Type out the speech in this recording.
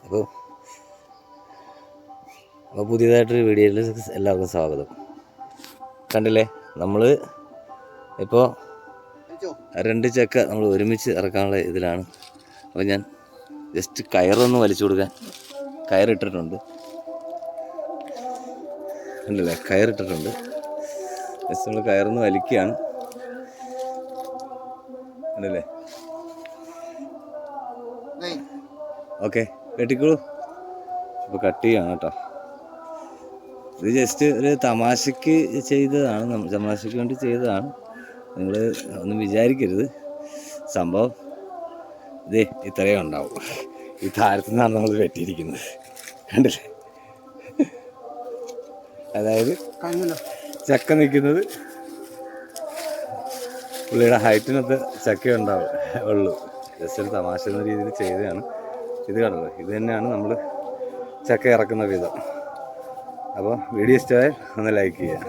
അപ്പോൾ പുതിയതായിട്ടൊരു വീഡിയോയിൽ എല്ലാവർക്കും സ്വാഗതം. കണ്ടില്ലേ, നമ്മൾ ഇപ്പോൾ 2 ചക്ക നമ്മൾ ഒരുമിച്ച് ഇറക്കാനുള്ള ഇതിലാണ്. അപ്പോൾ ഞാൻ ജസ്റ്റ് കയറൊന്ന് വലിച്ചു കൊടുക്കാൻ കയറിട്ടിട്ടുണ്ട്. കണ്ടില്ലേ, കയറിട്ടിട്ടുണ്ട്. ജസ്റ്റ് നമ്മൾ കയറൊന്ന് വലിക്കുകയാണ്. കണ്ടില്ലേ? ഓക്കെ, വെട്ടിക്കോളൂ. അപ്പോൾ കട്ട് ചെയ്യാണ് കേട്ടോ. ഇത് ജസ്റ്റ് ഒരു തമാശയ്ക്ക് ചെയ്തതാണ്, തമാശയ്ക്ക് വേണ്ടി ചെയ്തതാണ്. നിങ്ങൾ ഒന്നും വിചാരിക്കരുത്. സംഭവം ഇതേ ഇത്രയും ഉണ്ടാവും. ഈ താരത്തു നിന്നാണ് നമ്മൾ വെട്ടിയിരിക്കുന്നത്. കണ്ടില്ലേ? അതായത് ചക്ക നിൽക്കുന്നത് പുള്ളിയുടെ ഹൈറ്റിനകത്ത് ചക്ക ഉണ്ടാവും ഉള്ളൂ. ജസ്റ്റ് ഒരു തമാശ എന്ന രീതിയിൽ ചെയ്തതാണ്. ഇത് കണ്ടല്ലോ, ഇത് തന്നെയാണ് നമ്മൾ ചക്ക ഇറക്കുന്ന വിധം. അപ്പോൾ വീഡിയോ ഇഷ്ടമായാൽ ഒന്ന് ലൈക്ക് ചെയ്യുക.